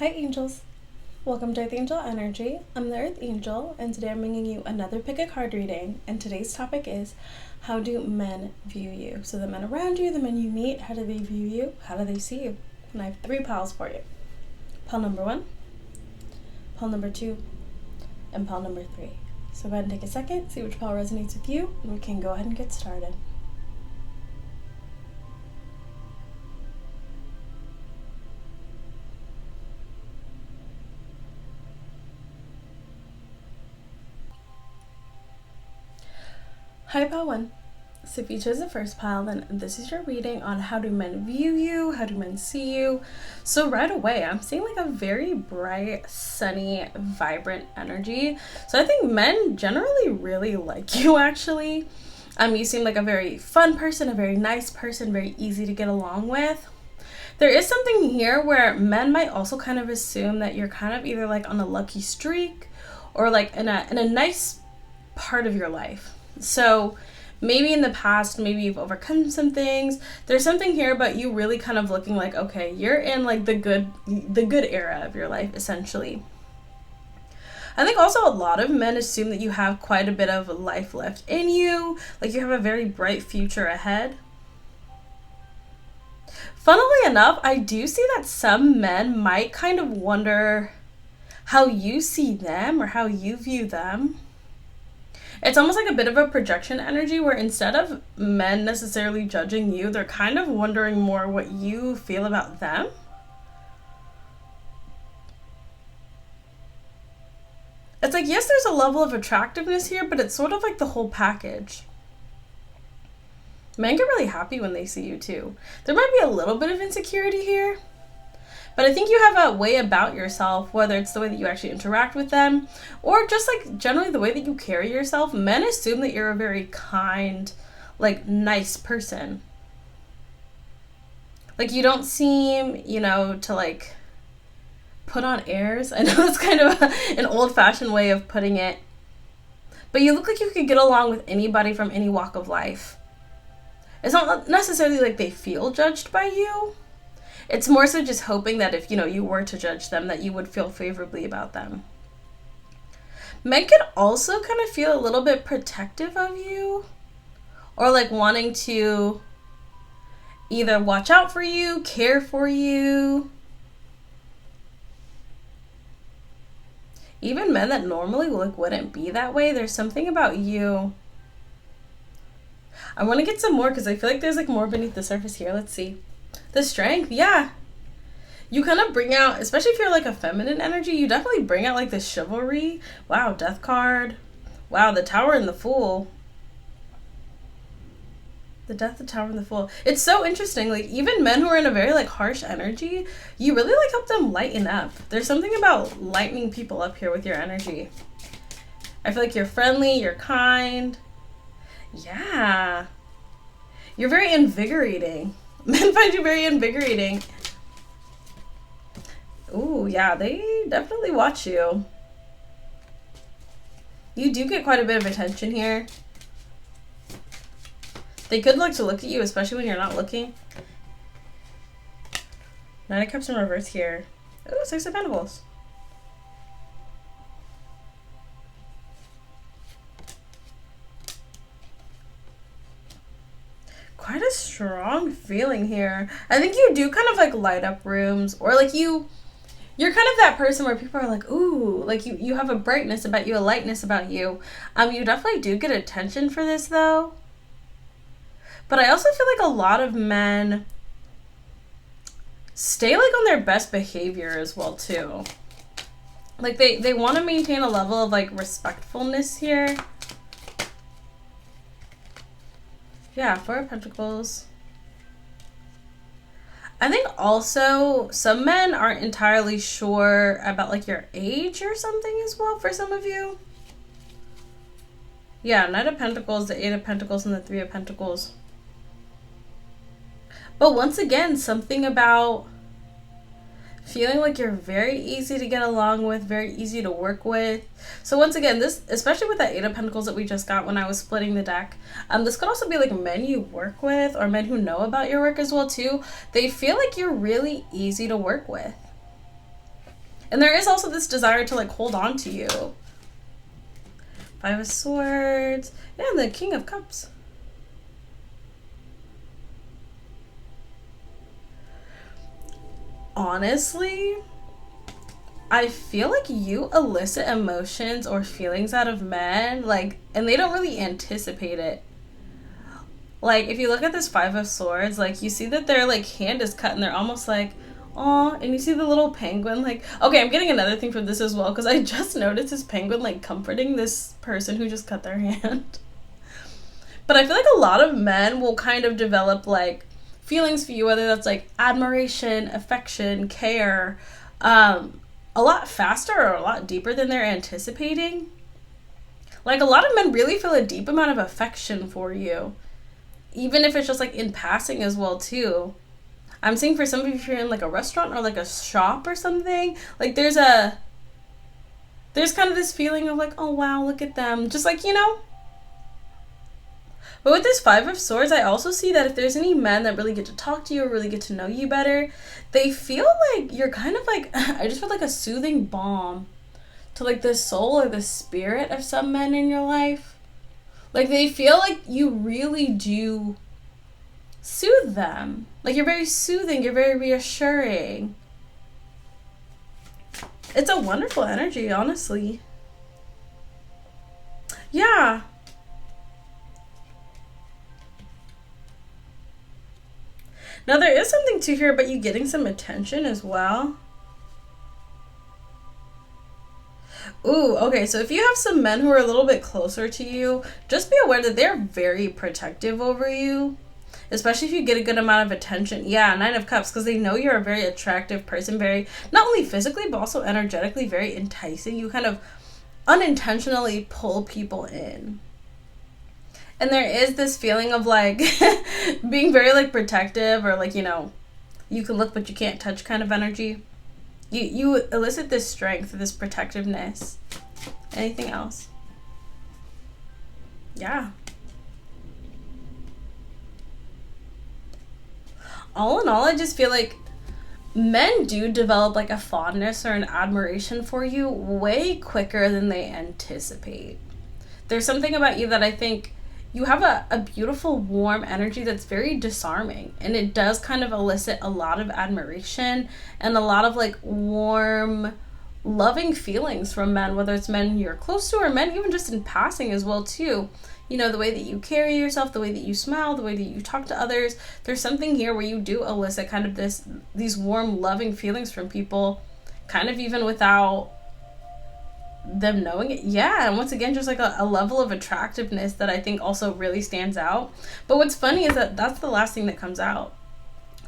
Hi angels, welcome to Earth Angel Energy. I'm the Earth Angel and today I'm bringing you another pick a card reading, and today's topic is how do men view you? So the men around you, the men you meet, how do they view you? How do they see you? And I have 3 piles for you. Pile number 1, pile number 2, and pile number 3. So go ahead and take a second, see which pile resonates with you, and we can go ahead and get started. Hi, pile 1. So if you chose the first pile, then this is your reading on how do men view you, how do men see you. So right away, I'm seeing like a very bright, sunny, vibrant energy. So I think men generally really like you actually. You seem like a very fun person, a very nice person, very easy to get along with. There is something here where men might also kind of assume that you're kind of either like on a lucky streak or like in a nice part of your life. So maybe in the past, maybe you've overcome some things. There's something here about you really kind of looking like, okay, you're in like the good era of your life, essentially. I think also a lot of men assume that you have quite a bit of life left in you, like you have a very bright future ahead. Funnily enough, I do see that some men might kind of wonder how you see them or how you view them. It's almost like a bit of a projection energy where instead of men necessarily judging you, they're kind of wondering more what you feel about them. It's like, yes, there's a level of attractiveness here, but it's sort of like the whole package. Men get really happy when they see you too. There might be a little bit of insecurity here, but I think you have a way about yourself, whether it's the way that you actually interact with them or just like generally the way that you carry yourself. Men assume that you're a very kind, like nice person. Like you don't seem, to like put on airs. I know that's kind of an old-fashioned way of putting it, but you look like you could get along with anybody from any walk of life. It's not necessarily like they feel judged by you. It's more so just hoping that if, you were to judge them, that you would feel favorably about them. Men can also kind of feel a little bit protective of you or like wanting to either watch out for you, care for you. Even men that normally wouldn't be that way, there's something about you. I want to get some more because I feel like there's like more beneath the surface here. Let's see. The strength, yeah. You kind of bring out, especially if you're like a feminine energy, you definitely bring out like the chivalry. Wow, death card. Wow, the tower and the fool. The death, the tower, and the fool. It's so interesting. Like even men who are in a very like harsh energy, you really like help them lighten up. There's something about lightening people up here with your energy. I feel like you're friendly, you're kind. Yeah. You're very invigorating. Men find you very invigorating. Ooh, yeah, they definitely watch you. You do get quite a bit of attention here. They could like to look at you, especially when you're not looking. 9 of Cups in reverse here. Ooh, 6 of Pentacles. Quite a strong feeling here. I think you do kind of like light up rooms, or like you're kind of that person where people are like, ooh, like you have a brightness about you, a lightness about you. You definitely do get attention for this though. But I also feel like a lot of men stay like on their best behavior as well too. Like they want to maintain a level of like respectfulness here. Yeah, 4 of Pentacles. I think also some men aren't entirely sure about like your age or something as well for some of you. Yeah, 9 of Pentacles, the 8 of Pentacles, and the 3 of Pentacles. But once again, something about feeling like you're very easy to get along with, very easy to work with. So once again, this, especially with that 8 of Pentacles that we just got when I was splitting the deck, this could also be like men you work with or men who know about your work as well too. They feel like you're really easy to work with. And there is also this desire to like hold on to you. Five of Swords. Yeah, and the King of Cups. Honestly, I feel like you elicit emotions or feelings out of men, like, and they don't really anticipate it. Like, if you look at this Five of Swords, like, you see that their, like, hand is cut and they're almost like, aw, and you see the little penguin, like, okay, I'm getting another thing from this as well, because I just noticed this penguin, like, comforting this person who just cut their hand. But I feel like a lot of men will kind of develop, like, feelings for you, whether that's, like, admiration, affection, care, a lot faster or a lot deeper than they're anticipating. Like, a lot of men really feel a deep amount of affection for you, even if it's just like in passing as well too. I'm seeing for some of you, if you're in like a restaurant or like a shop or something, like there's kind of this feeling of like, oh wow, look at them, just like, you know. But with this Five of Swords, I also see that if there's any men that really get to talk to you or really get to know you better, they feel like you're kind of like, I just feel like a soothing balm to like the soul or the spirit of some men in your life. Like they feel like you really do soothe them. Like you're very soothing, you're very reassuring. It's a wonderful energy, honestly. Yeah. Now, there is something to here about you getting some attention as well. Ooh, okay, so if you have some men who are a little bit closer to you, just be aware that they're very protective over you. Especially if you get a good amount of attention. Yeah, Nine of Cups, because they know you're a very attractive person, very, not only physically, but also energetically very enticing. You kind of unintentionally pull people in. And there is this feeling of like being very like protective or like, you know, you can look but you can't touch kind of energy. You elicit this strength, this protectiveness. Anything else? Yeah. All in all, I just feel like men do develop like a fondness or an admiration for you way quicker than they anticipate. There's something about you that I think you have a beautiful, warm energy that's very disarming. And it does kind of elicit a lot of admiration and a lot of like warm, loving feelings from men, whether it's men you're close to or men even just in passing as well too. You know, the way that you carry yourself, the way that you smile, the way that you talk to others. There's something here where you do elicit kind of these warm, loving feelings from people, kind of even without them knowing it. Yeah, and once again, just like a level of attractiveness that I think also really stands out. But what's funny is that that's the last thing that comes out.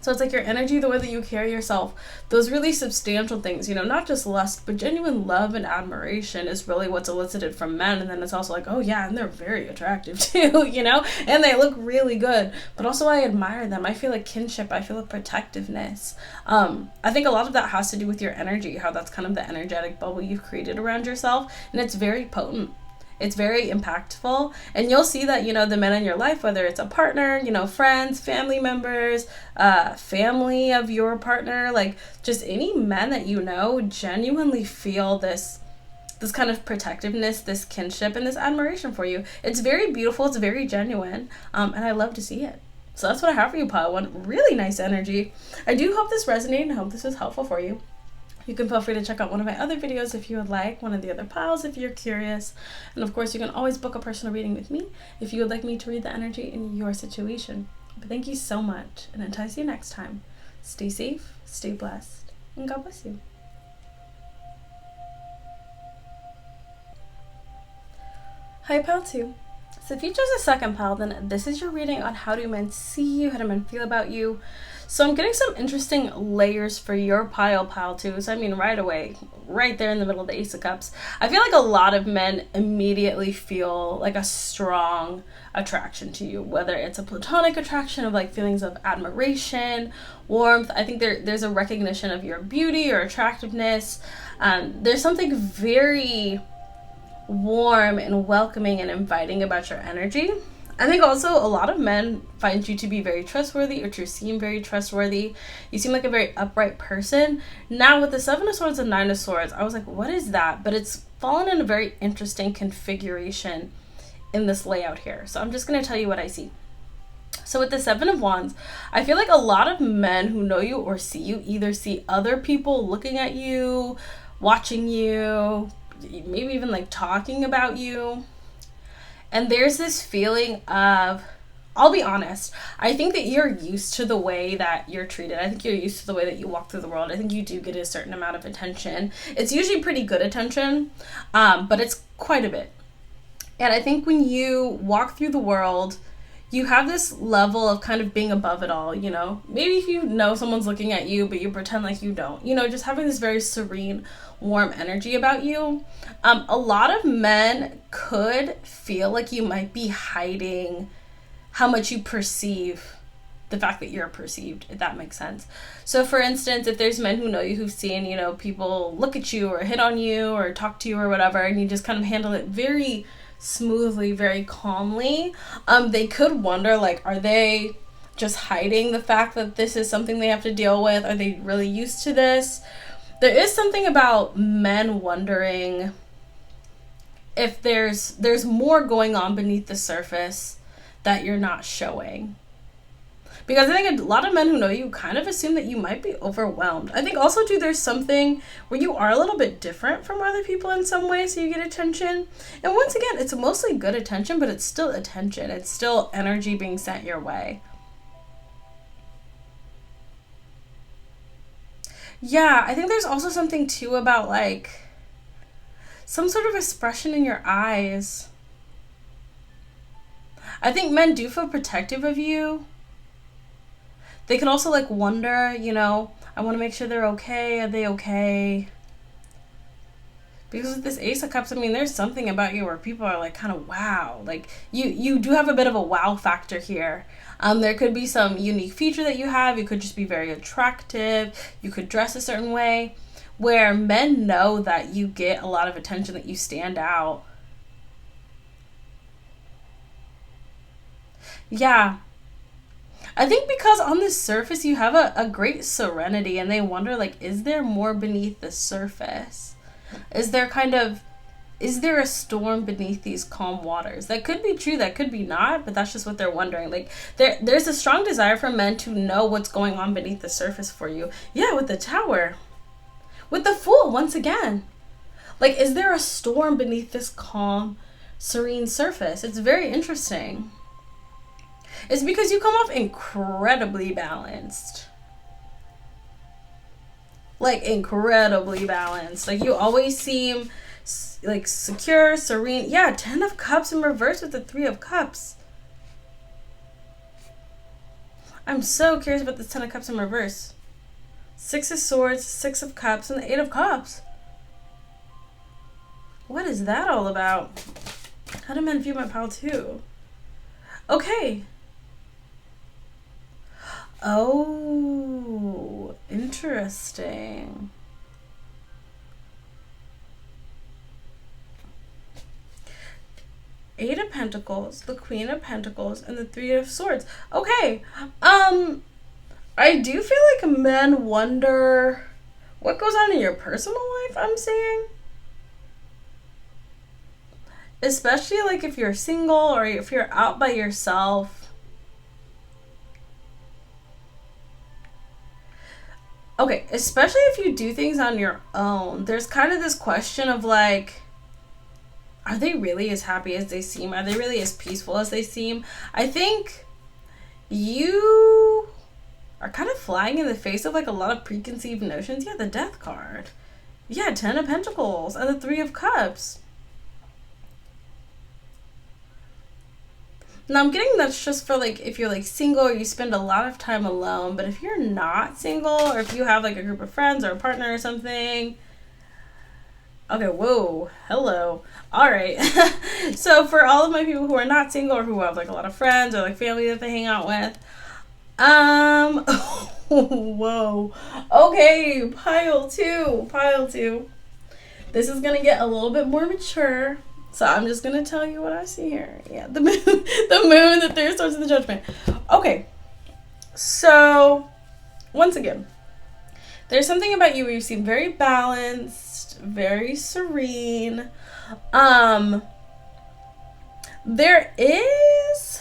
So it's like your energy, the way that you carry yourself, those really substantial things, you know, not just lust, but genuine love and admiration is really what's elicited from men. And then it's also like, oh yeah, and they're very attractive too, you know, and they look really good. But also I admire them. I feel a kinship. I feel a protectiveness. I think a lot of that has to do with your energy, how that's kind of the energetic bubble you've created around yourself. And it's very potent. It's very impactful, and you'll see that, you know, the men in your life, whether it's a partner, you know, friends, family members, family of your partner, like just any men that you know genuinely feel this kind of protectiveness, this kinship, and this admiration for you. It's very beautiful. It's very genuine, and I love to see it. So that's what I have for you, pile one. Really nice energy. I do hope this resonated and I hope this was helpful for you. You can feel free to check out one of my other videos if you would like, one of the other piles if you're curious. And of course, you can always book a personal reading with me if you would like me to read the energy in your situation. But thank you so much, and until I see you next time, stay safe, stay blessed, and God bless you. Hi, pile 2. So if you chose a second pile, then this is your reading on how do men see you, how do men feel about you. So I'm getting some interesting layers for your pile 2. So I mean, right away, right there in the middle of the Ace of Cups, I feel like a lot of men immediately feel like a strong attraction to you, whether it's a platonic attraction of like feelings of admiration, warmth. I think there's a recognition of your beauty or attractiveness. There's something very warm and welcoming and inviting about your energy. I think also a lot of men find you to be very trustworthy or to seem very trustworthy. You seem like a very upright person. Now with the Seven of Swords and Nine of Swords, I was like, what is that? But it's fallen in a very interesting configuration in this layout here. So I'm just going to tell you what I see. So with the Seven of Wands, I feel like a lot of men who know you or see you either see other people looking at you, watching you, maybe even like talking about you. And there's this feeling of, I'll be honest, I think that you're used to the way that you're treated. I think you're used to the way that you walk through the world. I think you do get a certain amount of attention. It's usually pretty good attention, but it's quite a bit. And I think when you walk through the world, you have this level of kind of being above it all, you know? Maybe if you know someone's looking at you, but you pretend like you don't. You know, just having this very serene, warm energy about you. A lot of men could feel like you might be hiding how much you perceive the fact that you're perceived, if that makes sense. So for instance, if there's men who know you who've seen, you know, people look at you or hit on you or talk to you or whatever, and you just kind of handle it very smoothly, very calmly, they could wonder, like, are they just hiding the fact that this is something they have to deal with? Are they really used to this? There is something about men wondering if there's more going on beneath the surface that you're not showing. Because I think a lot of men who know you kind of assume that you might be overwhelmed. I think also, too, there's something where you are a little bit different from other people in some way, so you get attention. And once again, it's mostly good attention, but it's still attention. It's still energy being sent your way. Yeah, I think there's also something, too, about, like, some sort of expression in your eyes. I think men do feel protective of you. They can also, like, wonder, you know, I want to make sure they're okay. Are they okay? Because with this Ace of Cups, I mean, there's something about you where people are, like, kind of wow. Like, you do have a bit of a wow factor here. There could be some unique feature that you have. You could just be very attractive. You could dress a certain way. Where men know that you get a lot of attention, that you stand out. Yeah. I think because on the surface you have a great serenity, and they wonder, like, is there more beneath the surface? Is there a storm beneath these calm waters? That could be true, that could be not, but that's just what they're wondering. Like, there's a strong desire for men to know what's going on beneath the surface for you. Yeah, with the Tower. With the Fool, once again. Like, is there a storm beneath this calm, serene surface? It's very interesting. It's because you come off incredibly balanced. Like, incredibly balanced. Like, you always seem, like, secure, serene. Yeah, 10 of Cups in reverse with the 3 of Cups. I'm so curious about the 10 of Cups in reverse. 6 of Swords, 6 of Cups, and the 8 of Cups. What is that all about? How do men view my pile too? Okay. Oh, interesting. Eight of Pentacles, the Queen of Pentacles, and the Three of Swords. Okay. I do feel like men wonder what goes on in your personal life, I'm saying. Especially, like, if you're single or if you're out by yourself. Okay, especially if you do things on your own. There's kind of this question of, like, are they really as happy as they seem? Are they really as peaceful as they seem? I think you are kind of flying in the face of, like, a lot of preconceived notions. Yeah, the Death card. Yeah, 10 of Pentacles and the 3 of Cups. Now, I'm getting that's just for, like, if you're, like, single or you spend a lot of time alone. But if you're not single, or if you have, like, a group of friends or a partner or something. Okay, whoa, hello. All right. So for all of my people who are not single or who have, like, a lot of friends or, like, family that they hang out with. Whoa. Okay, pile two. This is going to get a little bit more mature. So I'm just going to tell you what I see here. Yeah, the moon, the moon, the third source of the judgment. Okay. So, once again, there's something about you where you seem very balanced, very serene. There is...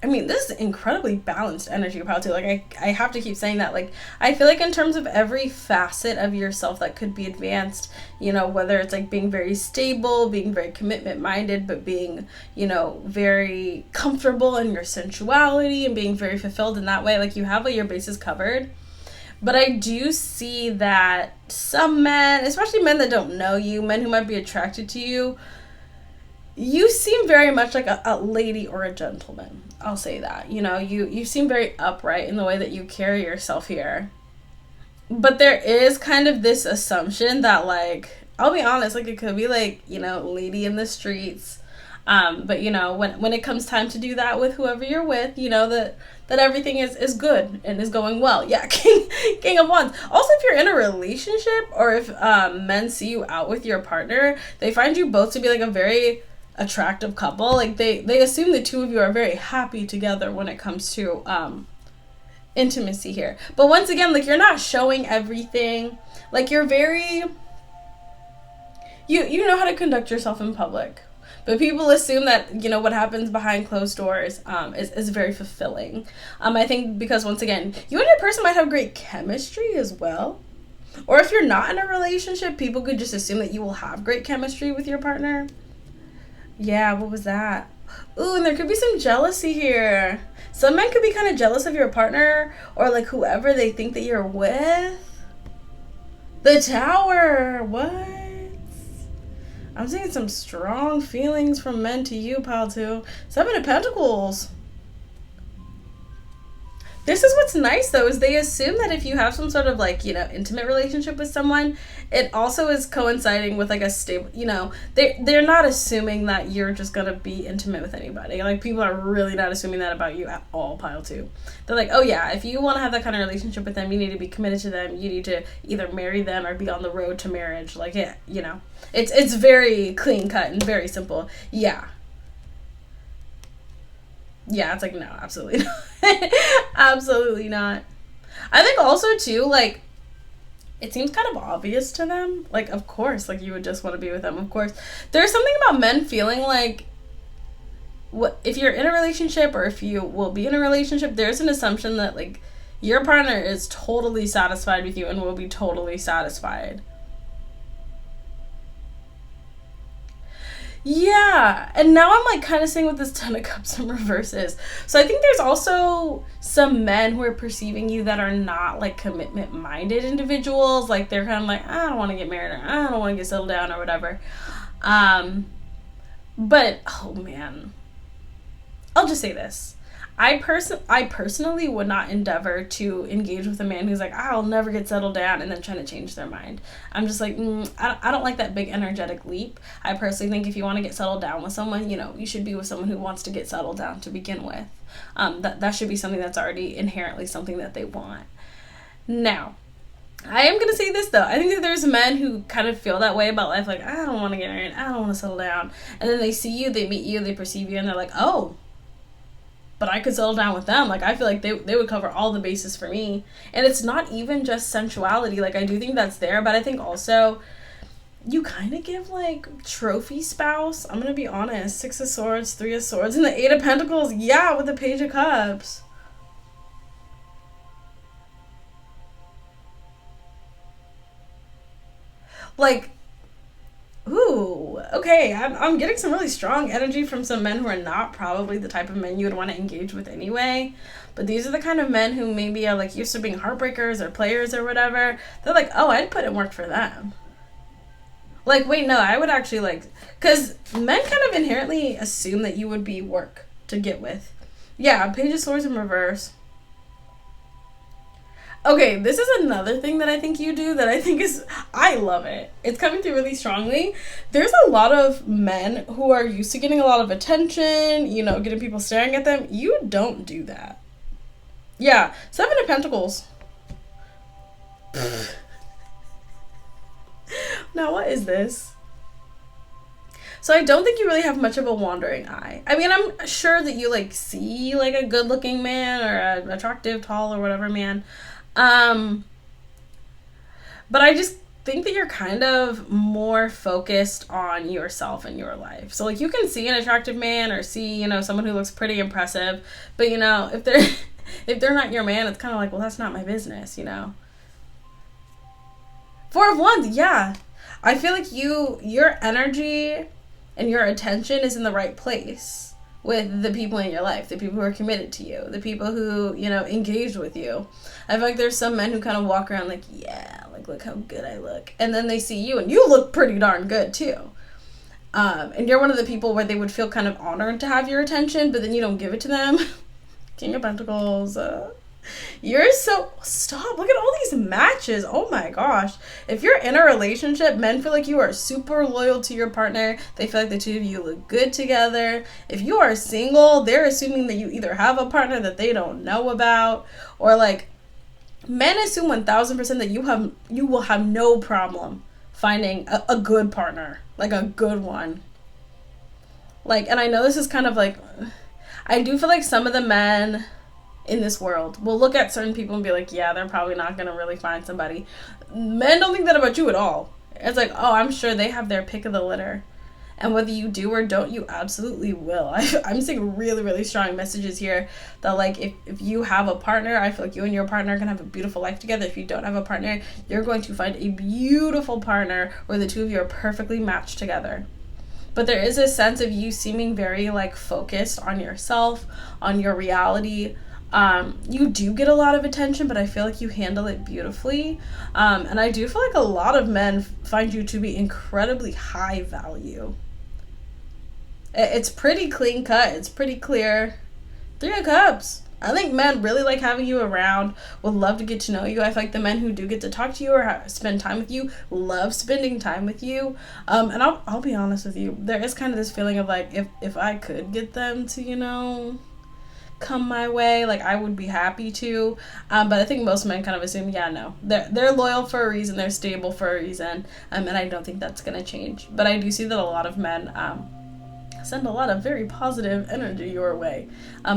I mean, this is incredibly balanced energy about too. Like, I have to keep saying that. Like, I feel like in terms of every facet of yourself that could be advanced, you know, whether it's like being very stable, being very commitment minded, but being, you know, very comfortable in your sensuality and being very fulfilled in that way. Like, you have all your bases covered. But I do see that some men, especially men that don't know you, men who might be attracted to you, you seem very much like a lady or a gentleman. I'll say that. You know, you seem very upright in the way that you carry yourself here. But there is kind of this assumption that, like, I'll be honest, like, it could be like, you know, lady in the streets. But, you know, when it comes time to do that with whoever you're with, you know, that everything is good and is going well. Yeah, King of Wands. Also, if you're in a relationship or if men see you out with your partner, they find you both to be like a very attractive couple. Like, they assume the two of you are very happy together when it comes to intimacy here. But once again, like, you're not showing everything. Like, you're very... You know how to conduct yourself in public. But people assume that, you know, what happens behind closed doors is very fulfilling. I think because, once again, you and your person might have great chemistry as well. Or if you're not in a relationship, people could just assume that you will have great chemistry with your partner. Yeah, what was that? Ooh, and there could be some jealousy here. Some men could be kind of jealous of your partner or, like, whoever they think that you're with. The Tower. What? I'm seeing some strong feelings from men to you, pal, too. 7 of Pentacles. This is what's nice, though, is they assume that if you have some sort of, like, you know, intimate relationship with someone, it also is coinciding with, like, a stable, you know, they're not assuming that you're just going to be intimate with anybody. Like, people are really not assuming that about you at all, pile two. They're like, oh, yeah, if you want to have that kind of relationship with them, you need to be committed to them. You need to either marry them or be on the road to marriage. Like, yeah, you know, it's very clean cut and very simple. Yeah. Yeah, it's like, no, absolutely not. Absolutely not. I think also, too, like, it seems kind of obvious to them. Like, of course, like, you would just want to be with them, of course. There's something about men feeling like, what if you're in a relationship or if you will be in a relationship, there's an assumption that, like, your partner is totally satisfied with you and will be totally satisfied. Yeah, and now I'm, like, kind of seeing what this 10 of Cups in reverse is. So I think there's also some men who are perceiving you that are not, like, commitment-minded individuals. Like, they're kind of like, I don't want to get married or I don't want to get settled down or whatever. But, oh, man. I'll just say this. I personally would not endeavor to engage with a man who's like, I'll never get settled down, and then trying to change their mind. I'm just like, I don't like that big energetic leap. I personally think if you want to get settled down with someone, you know, you should be with someone who wants to get settled down to begin with. That should be something that's already inherently something that they want. Now, I am going to say this, though. I think that there's men who kind of feel that way about life, like, I don't want to get married, I don't want to settle down. And then they see you, they meet you, they perceive you, and they're like, oh, but I could settle down with them. Like, I feel like they would cover all the bases for me. And it's not even just sensuality. Like, I do think that's there, but I think also you kind of give, like, trophy spouse. I'm going to be honest. 6 of Swords, 3 of Swords, and the 8 of Pentacles. Yeah, with the Page of Cups. Like, ooh, okay, I'm getting some really strong energy from some men who are not probably the type of men you would want to engage with anyway. But these are the kind of men who maybe are, like, used to being heartbreakers or players or whatever. They're like, oh, I'd put in work for them. Like, wait, no, I would actually, like, because men kind of inherently assume that you would be work to get with. Yeah, Page of Swords in reverse. Okay, this is another thing that I think you do that I think is, I love it. It's coming through really strongly. There's a lot of men who are used to getting a lot of attention, you know, getting people staring at them. You don't do that. Yeah, 7 of Pentacles. Now, what is this? So I don't think you really have much of a wandering eye. I mean, I'm sure that you like see like a good looking man or an attractive, tall or whatever man. But I just think that you're kind of more focused on yourself and your life. So like you can see an attractive man or see, you know, someone who looks pretty impressive, but you know, if they're if they're not your man, it's kind of like, well, that's not my business, you know. Four of Wands, yeah. I feel like your energy and your attention is in the right place with the people in your life, the people who are committed to you, the people who, you know, engage with you. I feel like there's some men who kind of walk around like, yeah, like, look how good I look. And then they see you and you look pretty darn good too. And you're one of the people where they would feel kind of honored to have your attention, but then you don't give it to them. King of Pentacles, you're so, stop, look at all these matches. Oh my gosh. If you're in a relationship, men feel like you are super loyal to your partner. They feel like the two of you look good together. If you are single, they're assuming that you either have a partner that they don't know about, or like men assume 1000% that you will have no problem finding a good partner, like a good one. Like, and I know this is kind of like, I do feel like some of the men in this world will look at certain people and be like, yeah, they're probably not going to really find somebody. Men don't think that about you at all. It's like, oh, I'm sure they have their pick of the litter. And whether you do or don't, you absolutely will. I'm seeing really, really strong messages here that, like, if you have a partner, I feel like you and your partner are going to have a beautiful life together. If you don't have a partner, you're going to find a beautiful partner where the two of you are perfectly matched together. But there is a sense of you seeming very, like, focused on yourself, on your reality. You do get a lot of attention, but I feel like you handle it beautifully. And I do feel like a lot of men find you to be incredibly high value. It's pretty clean cut. It's pretty clear. Three of Cups. I think men really like having you around, would love to get to know you. I feel like the men who do get to talk to you or spend time with you love spending time with you. And I'll be honest with you. There is kind of this feeling of like, if I could get them to, you know, come my way, like I would be happy to. But I think most men kind of assume, yeah, no, they're loyal for a reason, they're stable for a reason. And I don't think that's going to change. But I do see that a lot of men send a lot of very positive energy your way.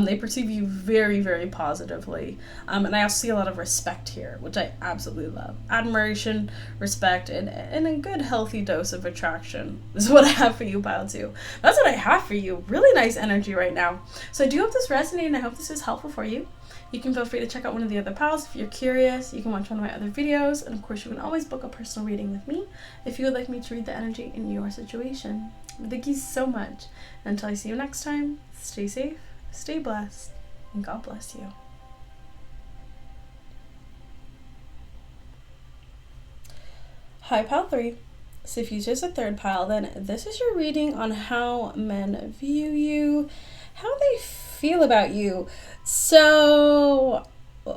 They perceive you very, very positively. And I also see a lot of respect here, which I absolutely love. Admiration, respect, and a good healthy dose of attraction is what I have for you, Pile 2. That's what I have for you. Really nice energy right now. So I do hope this resonated, and I hope this is helpful for you. You can feel free to check out one of the other piles if you're curious. You can watch one of my other videos. And of course, you can always book a personal reading with me if you would like me to read the energy in your situation. Thank you so much. Until I see you next time, stay safe, stay blessed, and God bless you. Hi, Pile 3. So if you chose a third pile, then this is your reading on how men view you, how they feel about you. So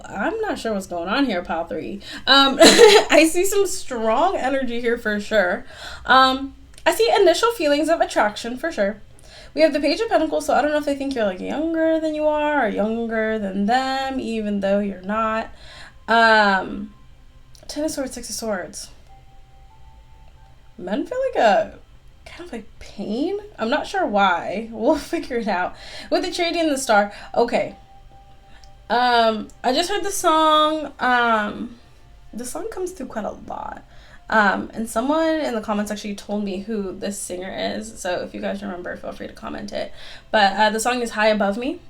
I'm not sure what's going on here, Pile 3. I see some strong energy here for sure. I see initial feelings of attraction for sure. We have the Page of Pentacles, so I don't know if they think you're like younger than you are or younger than them, even though you're not. Ten of Swords, Six of Swords. Men feel like a kind of like pain. I'm not sure why. We'll figure it out. With the Charity and the Star. Okay. I just heard the song. The song comes through quite a lot. And someone in the comments actually told me who this singer is. So if you guys remember, feel free to comment it. But the song is High Above Me.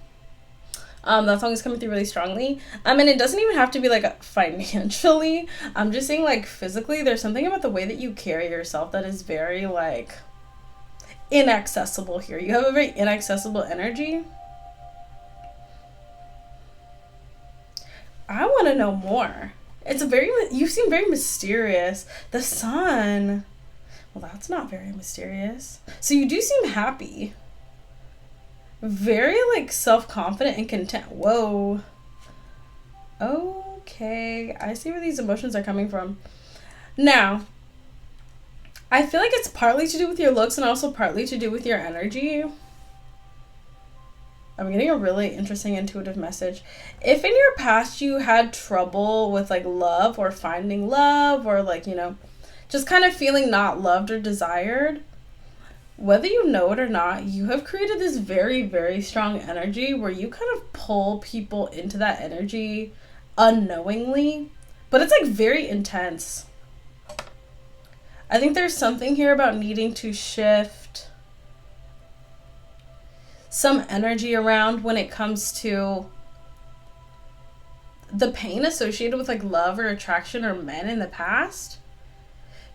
That song is coming through really strongly. And it doesn't even have to be like financially. I'm just saying like physically, there's something about the way that you carry yourself that is very like inaccessible here. You have a very inaccessible energy. I want to know more. You seem very mysterious. The Sun. Well, that's not very mysterious. So you do seem happy. Very, like, self-confident and content. Whoa. Okay. I see where these emotions are coming from. Now, I feel like it's partly to do with your looks and also partly to do with your energy. I'm getting a really interesting intuitive message. If in your past you had trouble with like love or finding love or like, you know, just kind of feeling not loved or desired, whether you know it or not, you have created this very, very strong energy where you kind of pull people into that energy unknowingly, but it's like very intense. I think there's something here about needing to shift some energy around when it comes to the pain associated with like love or attraction or men in the past.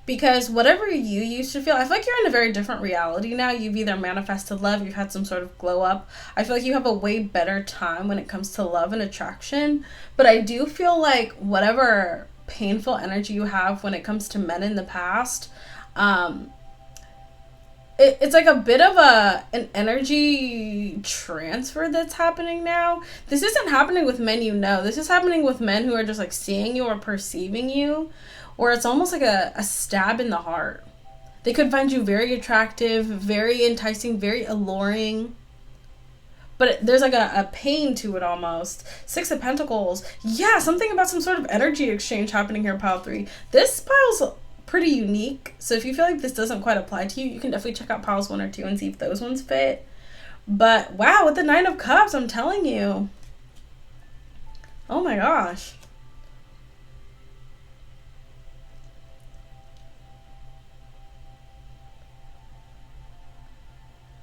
Because whatever you used to feel, I feel like you're in a very different reality now. You've either manifested love, you've had some sort of glow up. I feel like you have a way better time when it comes to love and attraction. But I do feel like whatever painful energy you have when it comes to men in the past, it's like a bit of an energy transfer that's happening now. This isn't happening with men you know. This is happening with men who are just like seeing you or perceiving you, or it's almost like a stab in the heart. They could find you very attractive, very enticing, very alluring, but there's like a pain to it almost. Six of Pentacles. Yeah, something about some sort of energy exchange happening here, pile 3. This pile's pretty unique, so if you feel like this doesn't quite apply to you, you can definitely check out piles 1 or 2 and see if those ones fit. But wow, with the 9 of Cups, I'm telling you. Oh my gosh.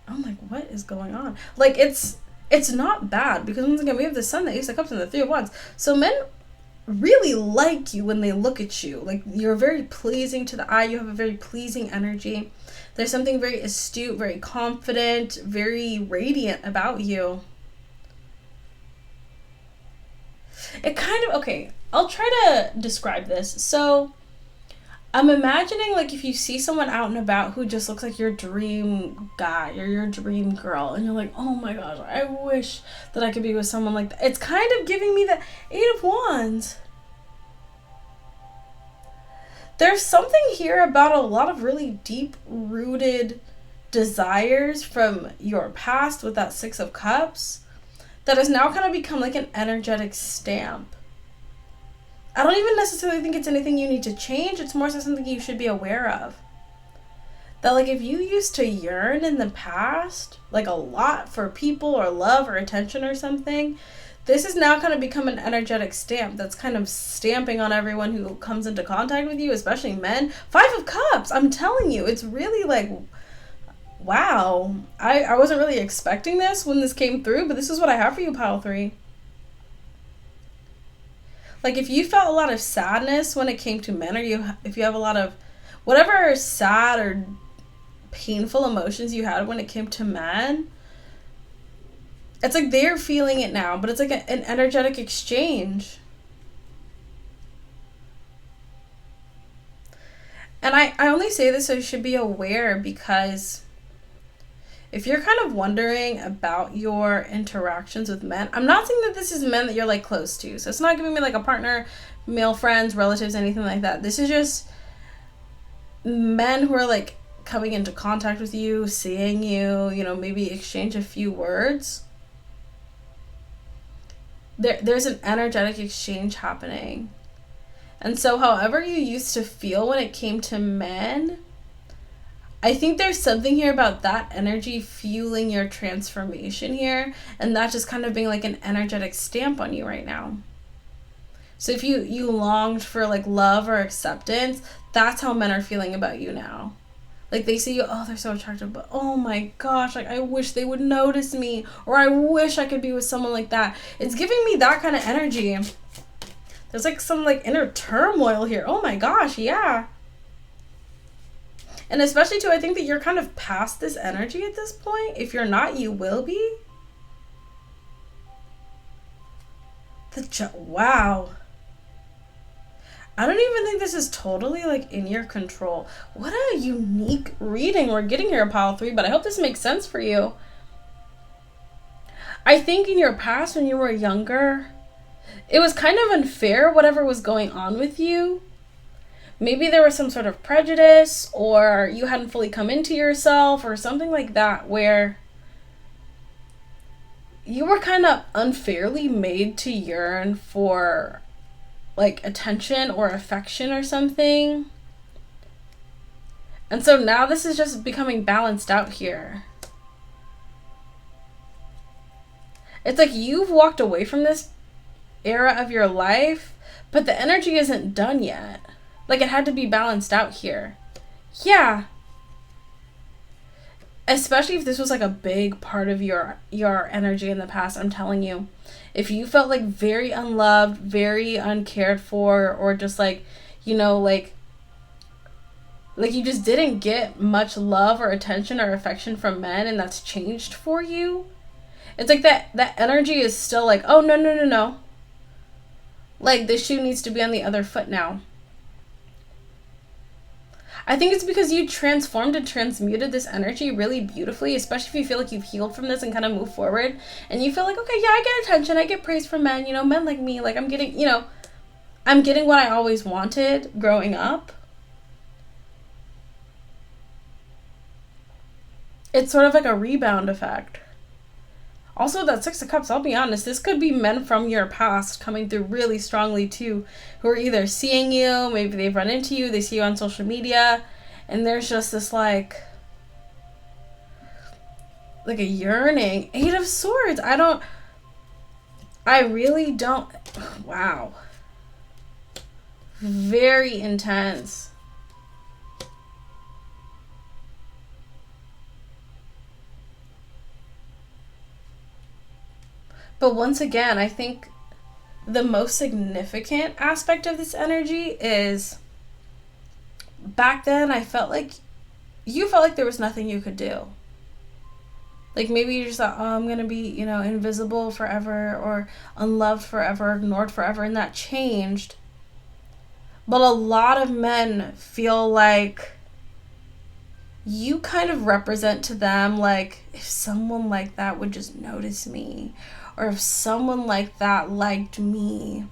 I'm like, what is going on? Like, it's not bad, because once again, we have the Sun, the Ace of Cups, and the 3 of Wands. So men really like you when they look at you. Like, you're very pleasing to the eye. You have a very pleasing energy. There's something very astute, very confident, very radiant about you. It kind of, okay, I'll try to describe this. So I'm imagining, like, if you see someone out and about who just looks like your dream guy or your dream girl, and you're like, oh my gosh, I wish that I could be with someone like that. It's kind of giving me the 8 of Wands. There's something here about a lot of really deep-rooted desires from your past with that 6 of Cups that has now kind of become like an energetic stamp. I don't even necessarily think it's anything you need to change. It's more so something you should be aware of. That, like, if you used to yearn in the past, like, a lot for people or love or attention or something, this has now kind of become an energetic stamp that's kind of stamping on everyone who comes into contact with you, especially men. 5 of Cups, I'm telling you, it's really like, wow. I wasn't really expecting this when this came through, but this is what I have for you, pile 3. Like, if you felt a lot of sadness when it came to men, or if you have a lot of whatever sad or painful emotions you had when it came to men, it's like they're feeling it now, but it's like an energetic exchange. And I only say this so you should be aware, because if you're kind of wondering about your interactions with men, I'm not saying that this is men that you're like close to. So it's not giving me like a partner, male friends, relatives, anything like that. This is just men who are like coming into contact with you, seeing you, you know, maybe exchange a few words. There's an energetic exchange happening. And so however you used to feel when it came to men, I think there's something here about that energy fueling your transformation here, and that just kind of being like an energetic stamp on you right now. So if you longed for like love or acceptance, that's how men are feeling about you now. Like, they see you, oh, they're so attractive, but oh my gosh, like, I wish they would notice me, or I wish I could be with someone like that. It's giving me that kind of energy. There's like some like inner turmoil here. Oh my gosh, yeah. And especially too, I think that you're kind of past this energy at this point. If you're not, you will be. Wow. I don't even think this is totally like in your control. What a unique reading we're getting here, pile 3, but I hope this makes sense for you. I think in your past, when you were younger, it was kind of unfair whatever was going on with you. Maybe there was some sort of prejudice, or you hadn't fully come into yourself, or something like that, where you were kind of unfairly made to yearn for like attention or affection or something. And so now this is just becoming balanced out here. It's like you've walked away from this era of your life, but the energy isn't done yet. Like, it had to be balanced out here. Yeah. Especially if this was like a big part of your energy in the past, I'm telling you. If you felt like very unloved, very uncared for, or just like, you know, like you just didn't get much love or attention or affection from men, and that's changed for you. It's like that energy is still like, oh, no. Like, the shoe needs to be on the other foot now. I think it's because you transformed and transmuted this energy really beautifully, especially if you feel like you've healed from this and kind of move forward. And you feel like, okay, yeah, I get attention. I get praise from men, men like me. Like, I'm getting what I always wanted growing up. It's sort of like a rebound effect. Also, that Six of Cups, I'll be honest, this could be men from your past coming through really strongly too, who are either seeing you, maybe they've run into you, they see you on social media, and there's just this like a yearning. Eight of Swords. I really don't. Wow. Very intense. But once again, I think the most significant aspect of this energy is back then you felt like there was nothing you could do. Like, maybe you just thought, oh, I'm going to be, invisible forever or unloved forever, ignored forever, and that changed. But a lot of men feel like you kind of represent to them, like, if someone like that would just notice me, or if someone like that liked me.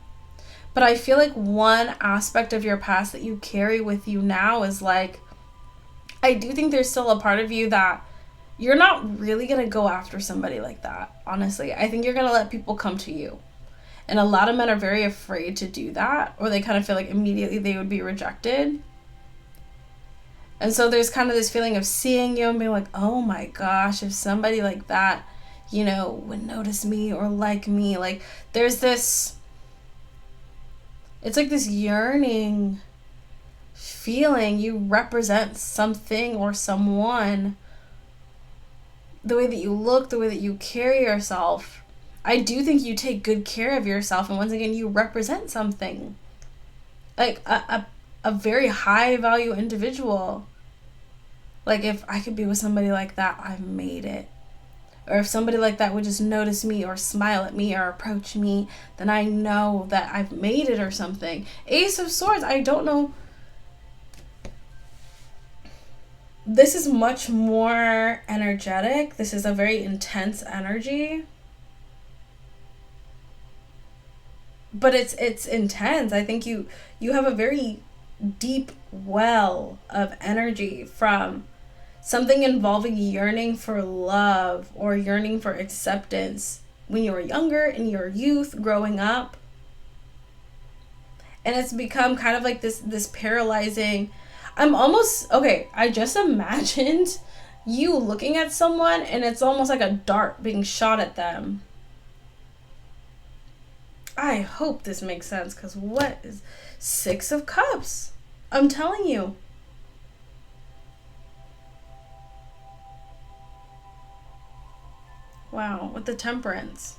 But I feel like one aspect of your past that you carry with you now is like, I do think there's still a part of you that you're not really going to go after somebody like that, honestly. I think you're going to let people come to you. And a lot of men are very afraid to do that, or they kind of feel like immediately they would be rejected. And so there's kind of this feeling of seeing you and being like, oh my gosh, if somebody like that, would notice me or like me. Like, there's this, it's like this yearning feeling. You represent something or someone. The way that you look, the way that you carry yourself. I do think you take good care of yourself. And once again, you represent something. Like a very high value individual. Like, if I could be with somebody like that, I've made it. Or if somebody like that would just notice me or smile at me or approach me, then I know that I've made it or something. Ace of Swords, I don't know. This is much more energetic. This is a very intense energy. But it's intense. I think you have a very deep well of energy from something involving yearning for love or yearning for acceptance when you were younger, in your youth, growing up. And it's become kind of like this paralyzing. I just imagined you looking at someone and it's almost like a dart being shot at them. I hope this makes sense, because what is Six of Cups? I'm telling you. Wow, with the Temperance.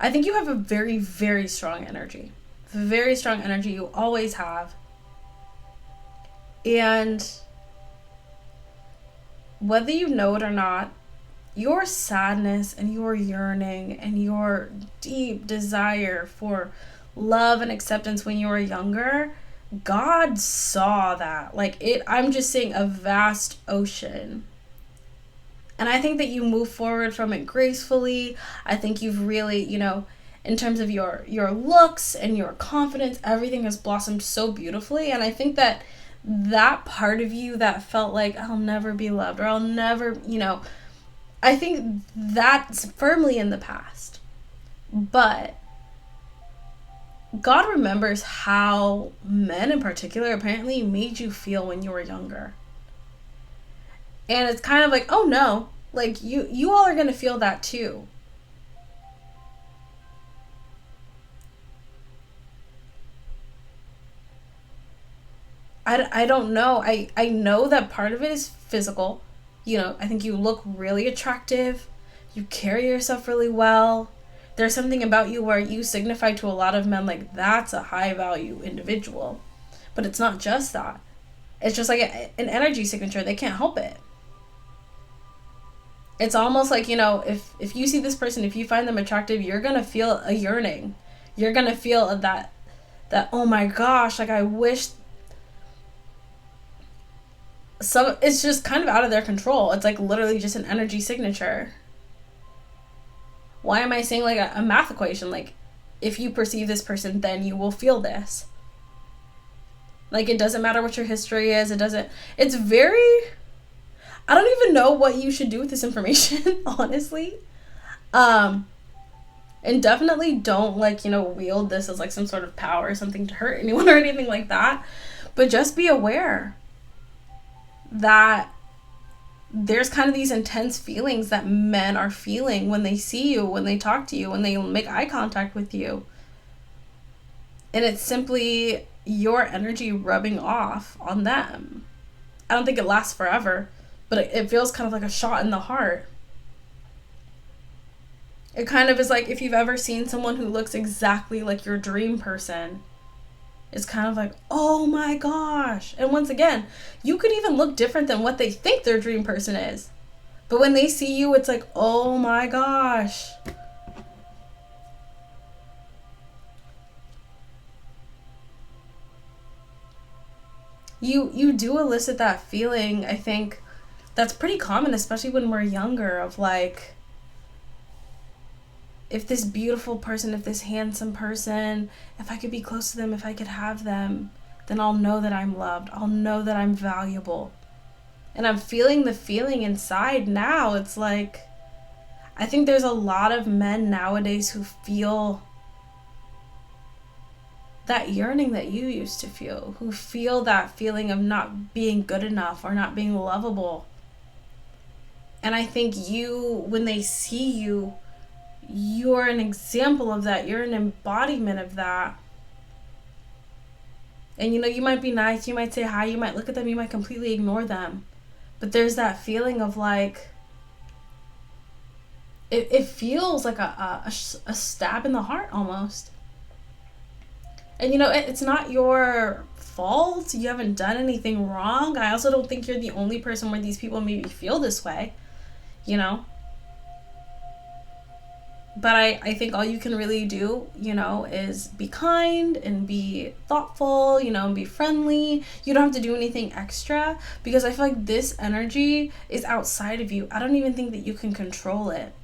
I think you have a very, very strong energy. Very strong energy. You always have. And whether you know it or not, your sadness and your yearning and your deep desire for love and acceptance when you were younger, God saw that. I'm just saying, a vast ocean. And I think that you move forward from it gracefully. I think you've really, in terms of your looks and your confidence, everything has blossomed so beautifully. And I think that part of you that felt like, I'll never be loved, or I'll never, I think that's firmly in the past. But God remembers how men in particular apparently made you feel when you were younger. And it's kind of like, oh no, like you all are going to feel that too. I don't know. I know that part of it is physical. You know, I think you look really attractive. You carry yourself really well. There's something about you where you signify to a lot of men like that's a high value individual. But it's not just that. It's just like an energy signature. They can't help it. It's almost like, you know, if you see this person, if you find them attractive, you're going to feel a yearning. You're going to feel that oh my gosh, like I wish. So it's just kind of out of their control. It's like literally just an energy signature. Why am I saying like a math equation? Like, if you perceive this person, then you will feel this. Like, it doesn't matter what your history is. It's very, I don't even know what you should do with this information, honestly. And definitely don't, like, you know, wield this as like some sort of power or something to hurt anyone or anything like that. But just be aware that there's kind of these intense feelings that men are feeling when they see you, when they talk to you, when they make eye contact with you. And it's simply your energy rubbing off on them. I don't think it lasts forever, but it feels kind of like a shot in the heart. It kind of is like if you've ever seen someone who looks exactly like your dream person. It's kind of like, oh my gosh. And once again, you could even look different than what they think their dream person is. But when they see you, it's like, oh my gosh. You do elicit that feeling, I think, that's pretty common, especially when we're younger, of like, if this beautiful person, if this handsome person, if I could be close to them, if I could have them, then I'll know that I'm loved. I'll know that I'm valuable. And I'm feeling the feeling inside now. It's like, I think there's a lot of men nowadays who feel that yearning that you used to feel, who feel that feeling of not being good enough or not being lovable. And I think when they see you, you're an example of that. You're an embodiment of that. And you know, you might be nice, you might say hi, you might look at them, you might completely ignore them. But there's that feeling of like, it feels like a stab in the heart almost. And you know, it's not your fault. You haven't done anything wrong. I also don't think you're the only person where these people maybe feel this way, you know? But I think all you can really do, you know, is be kind and be thoughtful, you know, and be friendly. You don't have to do anything extra because I feel like this energy is outside of you. I don't even think that you can control it.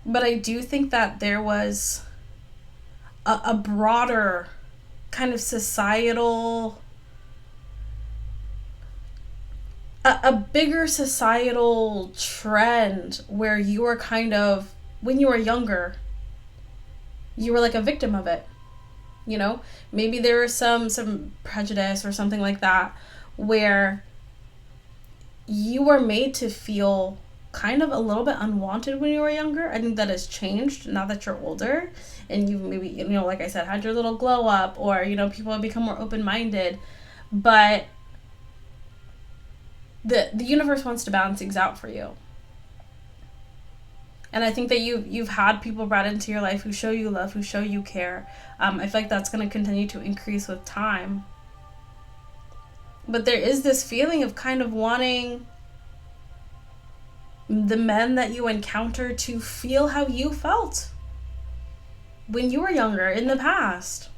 But I do think that there was a broader kind of societal, a bigger societal trend where you were kind of, when you were younger, you were like a victim of it. You know, maybe there was some prejudice or something like that where you were made to feel kind of a little bit unwanted when you were younger. I think that has changed now that you're older and you maybe, you know, like I said, had your little glow up, or, you know, people have become more open-minded. But the universe wants to balance things out for you. And I think that you've had people brought into your life who show you love, who show you care. I feel like that's going to continue to increase with time. But there is this feeling of kind of wanting the men that you encounter to feel how you felt when you were younger in the past.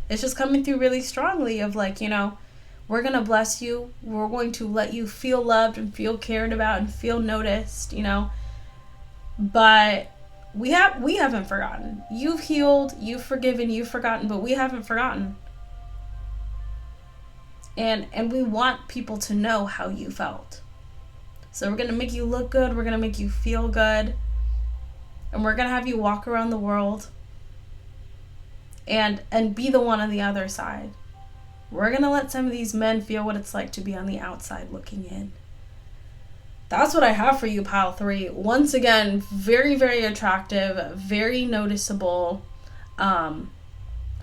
It's just coming through really strongly of like, you know, we're going to bless you. We're going to let you feel loved and feel cared about and feel noticed, you know. But we haven't forgotten. You've healed, you've forgiven, you've forgotten, but we haven't forgotten. And we want people to know how you felt. So we're going to make you look good. We're going to make you feel good. And we're going to have you walk around the world and be the one on the other side. We're going to let some of these men feel what it's like to be on the outside looking in. That's what I have for you, pile 3. Once again, very, very attractive, very noticeable,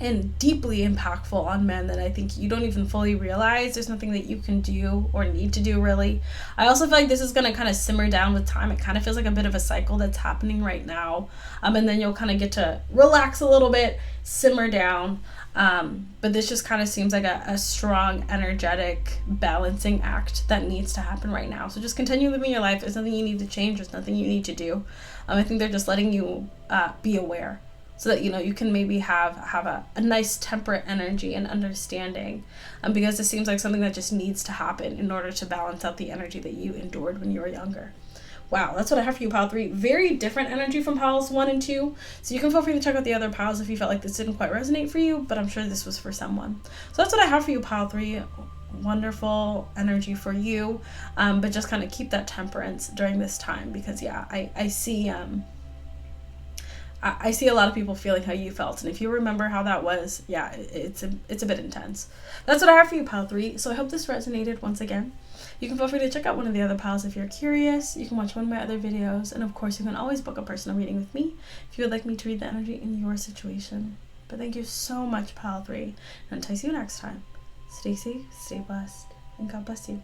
and deeply impactful on men that I think you don't even fully realize. There's nothing that you can do or need to do, really. I also feel like this is going to kind of simmer down with time. It kind of feels like a bit of a cycle that's happening right now. And then you'll kind of get to relax a little bit, simmer down. But this just kind of seems like a strong, energetic, balancing act that needs to happen right now. So just continue living your life. There's nothing you need to change. There's nothing you need to do. I think they're just letting you be aware, so that, you know, you can maybe have a nice temperate energy and understanding, because it seems like something that just needs to happen in order to balance out the energy that you endured when you were younger. Wow, that's what I have for you, pile 3. Very different energy from piles 1 and 2. So you can feel free to check out the other piles if you felt like this didn't quite resonate for you, but I'm sure this was for someone. So that's what I have for you, pile 3. Wonderful energy for you, but just kind of keep that temperance during this time, because yeah, I see I see a lot of people feeling how you felt, and if you remember how that was, yeah, it's a bit intense. That's what I have for you, pile 3. So I hope this resonated once again. You can feel free to check out one of the other piles if you're curious. You can watch one of my other videos, and of course you can always book a personal reading with me if you would like me to read the energy in your situation. But thank you so much, pile 3, and until I see you next time, stay safe, stay blessed, and God bless you.